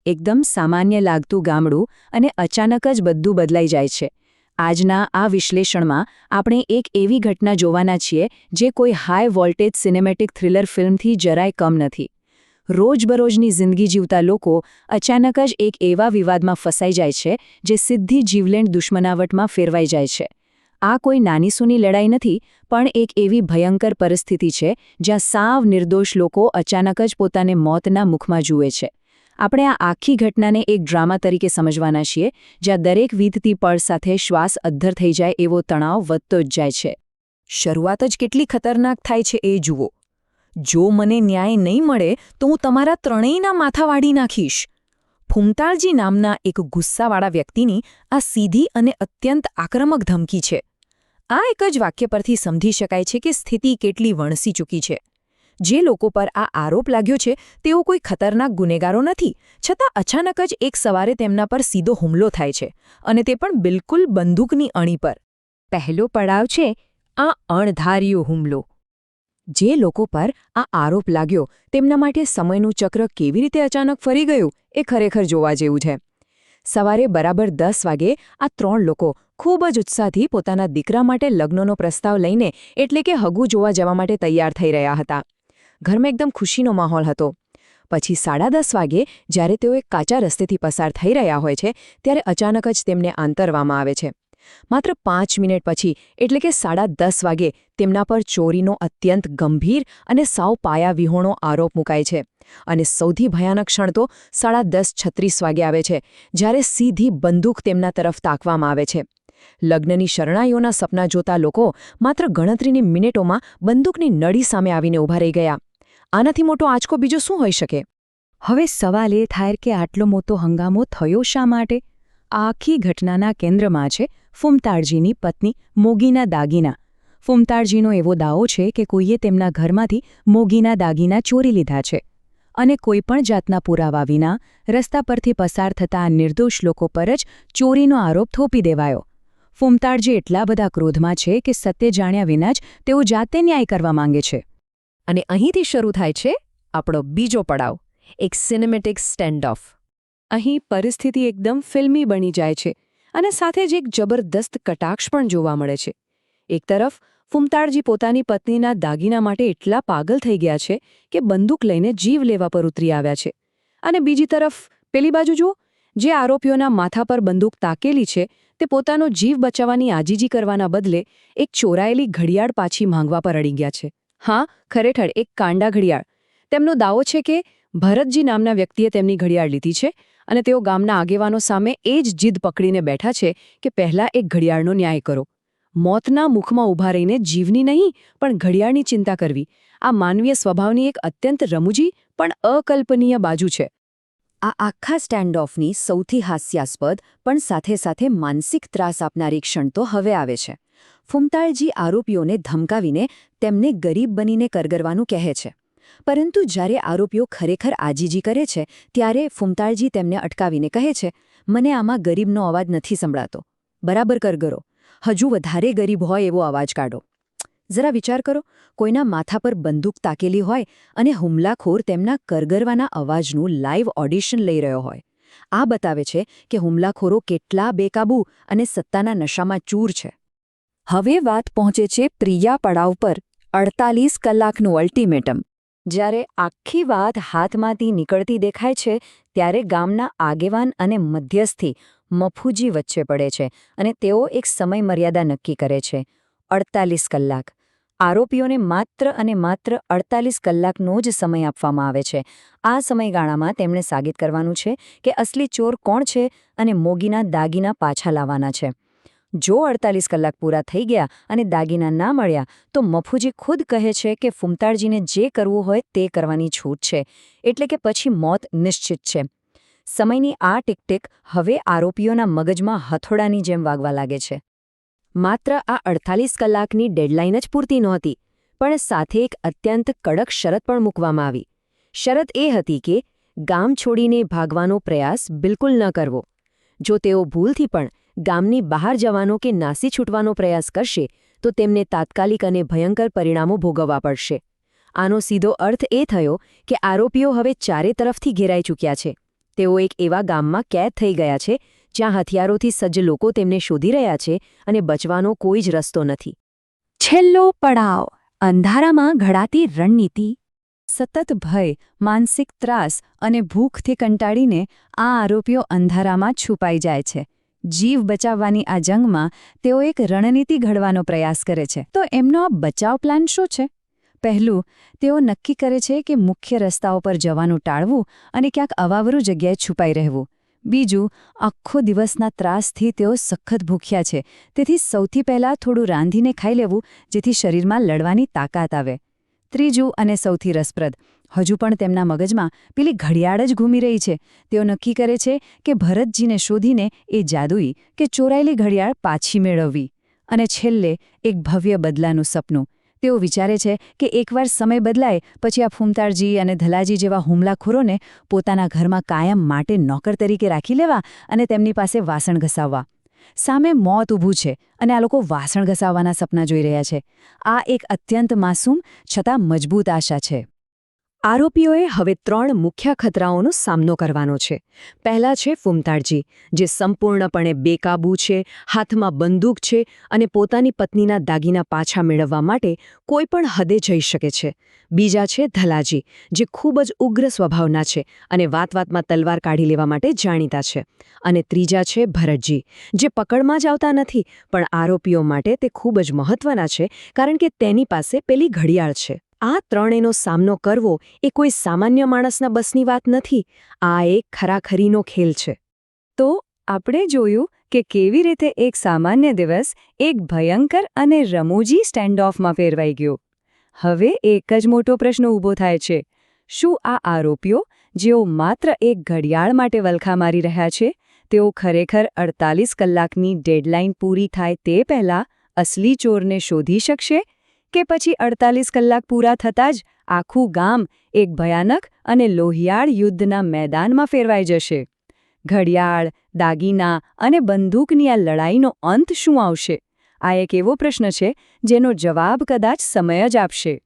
એકદમ સામાન્ય લાગતું ગામડું અને અચાનક જ બધું બદલાઈ જાય છે. આજના આ વિશ્લેષણમાં આપણે એક એવી ઘટના જોવાના છીએ જે કોઈ હાઈ વોલ્ટેજ સિનેમેટિક થ્રિલર ફિલ્મથી જરાય કમ નથી. રોજબરોજની જિંદગી જીવતા લોકો અચાનક જ એક એવા વિવાદમાં ફસાઈ જાય છે જે સીધી જીવલેણ દુશ્મનાવટમાં ફેરવાઈ જાય છે. આ કોઈ નાનીસૂની લડાઈ નથી, પણ એક એવી ભયંકર પરિસ્થિતિ છે જ્યાં સાવ નિર્દોષ લોકો અચાનક જ પોતાને મોતના મુખમાં જુએ છે. આપણે આ આખી ઘટનાને એક ડ્રામા તરીકે સમજવાના છીએ, જ્યાં દરેક વીતતી પળ સાથે શ્વાસ અદ્ધર થઈ જાય એવો તણાવ વધતો જ જાય છે. શરૂઆત જ કેટલી ખતરનાક થાય છે એ જુઓ. જો મને ન્યાય નહીં મળે તો હું તમારા ત્રણેયના માથા વાળી નાખીશ. ફૂમતાળજી નામના એક ગુસ્સાવાળા વ્યક્તિની આ સીધી અને અત્યંત આક્રમક ધમકી છે. આ એક જ વાક્ય પરથી સમજી શકાય છે કે સ્થિતિ કેટલી વણસી ચૂકી છે. જે લોકો પર આ આરોપ લાગ્યો છે તેઓ કોઈ ખતરનાક ગુનેગારો નથી, છતાં અચાનક જ એક સવારે તેમના પર સીધો હુમલો થાય છે, અને તે પણ બિલકુલ બંદૂકની અણી પર. પહેલો પડાવ છે આ અણધાર્યો હુમલો. જે લોકો પર આ આરોપ લાગ્યો તેમના માટે સમયનું ચક્ર કેવી રીતે અચાનક ફરી ગયું એ ખરેખર જોવા જેવું છે. સવારે બરાબર 10 વાગે આ 3 લોકો ખૂબ જ ઉત્સાહથી પોતાના દીકરા માટે લગ્નનો પ્રસ્તાવ લઈને એટલે કે હગું જોવા જવા માટે તૈયાર થઈ રહ્યા હતા. ઘરમાં એકદમ ખુશીનો માહોલ હતો. પછી 10:30 વાગે જ્યારે તેઓ એક કાચા રસ્તેથી પસાર થઈ રહ્યા હોય છે ત્યારે અચાનક જ તેમને આંતરવામાં આવે છે. માત્ર 5 મિનિટ પછી એટલે કે 10:30 વાગે તેમના પર ચોરીનો અત્યંત ગંભીર અને સાવ પાયાવિહોણો આરોપ મુકાય છે. અને સૌથી ભયાનક ક્ષણ તો 10:36 વાગે આવે છે, જ્યારે સીધી બંદૂક તેમના તરફ તાકવામાં આવે છે. લગ્નની શરણાઈઓના સપના જોતા લોકો માત્ર ગણતરીની મિનિટોમાં બંદૂકની નળી સામે આવીને ઊભા રહી ગયા. આનાથી મોટો આંચકો બીજો શું હોઈ શકે? હવે સવાલ એ થાય કે આટલો મોટો હંગામો થયો શા માટે? આખી ઘટનાના કેન્દ્રમાં છે ફૂમતાળજીની પત્ની મોગીના દાગીના. ફૂમતાળજીનો એવો દાવો છે કે કોઈએ તેમના ઘરમાંથી મોગીના દાગીના ચોરી લીધા છે, અને કોઈપણ જાતના પુરાવા વિના રસ્તા પરથી પસાર થતા આ નિર્દોષ લોકો પર જ ચોરીનો આરોપ થોપી દેવાયો. ફૂમતાળજી એટલા બધા ક્રોધમાં છે કે સત્ય જાણ્યા વિના જ તેઓ જાતે ન્યાય કરવા માંગે છે. અને અહીંથી શરૂ થાય છે આપણો બીજો પડાવ, એક સિનેમેટિક સ્ટેન્ડ ઓફ. અહીં પરિસ્થિતિ એકદમ ફિલ્મી બની જાય છે, અને સાથે જ એક જબરદસ્ત કટાક્ષ પણ જોવા મળે છે. એક તરફ ફૂમતાળજી પોતાની પત્નીના દાગીના માટે એટલા પાગલ થઈ ગયા છે કે બંદૂક લઈને જીવ લેવા પર ઉતરી આવ્યા છે, અને બીજી તરફ પેલી બાજુ જુઓ, જે આરોપીઓના માથા પર બંદૂક તાકેલી છે તે પોતાનો જીવ બચાવવાની આજીજી કરવાના બદલે એક ચોરાયેલી ઘડિયાળ પાછી માંગવા પર અડી ગયા છે. હા, ખરેખર એક કાંડા ઘડિયાળ. તેમનો દાવો છે કે ભરતજી નામના વ્યક્તિએ તેમની ઘડિયાળ લીધી છે, અને તેઓ ગામના આગેવાનો સામે એ જ જીદ પકડીને બેઠા છે કે પહેલાં એક ઘડિયાળનો ન્યાય કરો. મોતના મુખમાં ઊભા રહીને જીવની નહીં પણ ઘડિયાળની ચિંતા કરવી, આ માનવીય સ્વભાવની એક અત્યંત રમૂજી પણ અકલ્પનીય બાજુ છે. આ આખા સ્ટેન્ડ ઓફની સૌથી હાસ્યાસ્પદ પણ સાથે સાથે માનસિક ત્રાસ આપનારી ક્ષણ તો હવે આવે છે. ફૂમતાળજી આરોપીઓને ધમકાવીને તેમને ગરીબ બનીને કરગરવાનું કહે છે, પરંતુ જ્યારે આરોપીઓ ખરેખર આજીજી કરે છે ત્યારે ફૂમતાળજી તેમને અટકાવીને કહે છે, મને આમાં ગરીબનો અવાજ નથી સંભળાતો, બરાબર કરગરો, હજુ વધારે ગરીબ હોય એવો અવાજ કાઢો. જરા વિચાર કરો, કોઈના માથા પર બંદૂક તાકેલી હોય અને હુમલાખોર તેમના કરગરવાના અવાજનું લાઇવ ઓડિશન લઈ રહ્યો હોય. આ બતાવે છે કે હુમલાખોરો કેટલા બેકાબૂ અને સત્તાના નશામાં ચૂર છે. હવે વાત પહોંચે છે ત્રીજા પડાવ પર, 48 કલાકનું અલ્ટિમેટમ. જ્યારે આખી વાત હાથમાંથી નીકળતી દેખાય છે ત્યારે ગામના આગેવાન અને મધ્યસ્થી મફુજી વચ્ચે પડે છે, અને તેઓ એક સમય મર્યાદા નક્કી કરે છે, 48 કલાક. આરોપીઓને માત્ર અને માત્ર 48 કલાકનો જ સમય આપવામાં આવે છે. આ સમયગાળામાં તેમણે સાબિત કરવાનું છે કે અસલી ચોર કોણ છે અને મોગીના દાગીના પાછા લાવવાના છે. જો 48 કલાક પૂરા થઈ ગયા અને દાગીના ના મળ્યા તો મફુજી ખુદ કહે છે કે ફૂમતાળજીને જે કરવું હોય તે કરવાની છૂટ છે, એટલે કે પછી મોત નિશ્ચિત છે. સમયની આ ટીક-ટીક હવે આરોપીઓના મગજમાં હથોડાની જેમ વાગવા લાગે છે. માત્ર આ 48 કલાકની ડેડલાઇન જ પૂરતી નહોતી, પણ સાથે એક અત્યંત કડક શરત પણ મૂકવામાં આવી. શરત એ હતી કે ગામ છોડીને ભાગવાનો પ્રયાસ બિલકુલ ન કરવો. જો તેઓ ભૂલથી પણ ગામની બહાર જવાનો કે નાસી છૂટવાનો પ્રયાસ કરશે તો તેમને તાત્કાલિક અને ભયંકર પરિણામો ભોગવવા પડશે. આનો સીધો અર્થ એ થયો કે આરોપીઓ હવે ચારે તરફથી ઘેરાઈ ચૂક્યા છે. તેઓ એક એવા ગામમાં કેદ થઈ ગયા છે જ્યાં હથિયારોથી સજ્જ લોકો તેમને શોધી રહ્યા છે અને બચવાનો કોઈ જ રસ્તો નથી. છેલ્લો પડાવ અંધારામાં ઘડાતી રણનીતિ. સતત ભય, માનસિક ત્રાસ અને ભૂખથી કંટાળીને આ આરોપીઓ અંધારામાં છુપાઈ જાય છે. જીવ બચાવવાની આ જંગમાં તેઓ એક રણનીતિ ઘડવાનો પ્રયાસ કરે છે. તો એમનો આ બચાવ પ્લાન શું છે? પહેલું, તેઓ નક્કી કરે છે કે મુખ્ય રસ્તાઓ પર જવાનું ટાળવું અને ક્યાંક અવાવરું જગ્યાએ છુપાઈ રહેવું. બીજું, આખો દિવસના ત્રાસથી તેઓ સખત ભૂખ્યા છે, તેથી સૌથી પહેલાં થોડું રાંધીને ખાઈ લેવું જેથી શરીરમાં લડવાની તાકાત આવે. ત્રીજું અને સૌથી રસપ્રદ, હજુ પણ તેમના મગજમાં પેલી ઘડિયાળ જ ઘૂમી રહી છે. તેઓ નક્કી કરે છે કે ભરતજીને શોધીને એ જાદુઈ કે ચોરાયેલી ઘડિયાળ પાછી મેળવવી. અને છેલ્લે એક ભવ્ય બદલાનું સપનું. તેઓ વિચારે છે કે એકવાર સમય બદલાય પછી આ ફૂમતાળજી અને ધલાજી જેવા હુમલાખોરોને પોતાના ઘરમાં કાયમ માટે નોકર તરીકે રાખી લેવા અને તેમની પાસે વાસણ ઘસાવવા. સામે મોત ઊભું છે અને આ લોકો વાસણ ઘસાવવાના સપના જોઈ રહ્યા છે. આ એક અત્યંત માસૂમ છતાં મજબૂત આશા છે. આરોપીઓએ હવે 3 મુખ્ય ખતરાઓનો સામનો કરવાનો છે. પહેલા છે ફૂમતાળજી, જે સંપૂર્ણપણે બેકાબૂ છે, હાથમાં બંદૂક છે અને પોતાની પત્નીના દાગીના પાછા મેળવવા માટે કોઈપણ હદે જઈ શકે છે. બીજા છે ધલાજી, જે ખૂબ જ ઉગ્ર સ્વભાવના છે અને વાત-વાતમાં તલવાર કાઢી લેવા માટે જાણીતા છે. અને ત્રીજા છે ભરતજી, જે પકડમાં જ આવતા નથી, પણ આરોપીઓ માટે તે ખૂબ જ મહત્વના છે કારણ કે તેની પાસે પેલી ઘડિયાળ છે. આ ત્રણેયનો સામનો કરવો એ કોઈ સામાન્ય માણસના બસની વાત નથી. આ એક ખરાખરીનો ખેલ છે. તો આપણે જોયું કે કેવી રીતે એક સામાન્ય દિવસ એક ભયંકર અને રમૂજી સ્ટેન્ડ ઓફમાં ફેરવાઈ ગયો. હવે એક જ મોટો પ્રશ્ન ઊભો થાય છે. શું આ આરોપીઓ, જેઓ માત્ર એક ઘડિયાળ માટે વલખા મારી રહ્યા છે, તેઓ ખરેખર 48 કલાકની ડેડલાઇન પૂરી થાય તે પહેલાં અસલી ચોરને શોધી શકશે? કે પછી 48 કલાક પૂરા થતાં જ આખું ગામ એક ભયાનક અને લોહિયાળ યુદ્ધના મેદાનમાં ફેરવાઈ જશે? ઘડિયાળ, દાગીના અને બંદૂકની આ લડાઈનો અંત શું આવશે? આ એક એવો પ્રશ્ન છે જેનો જવાબ કદાચ સમય જ આપશે.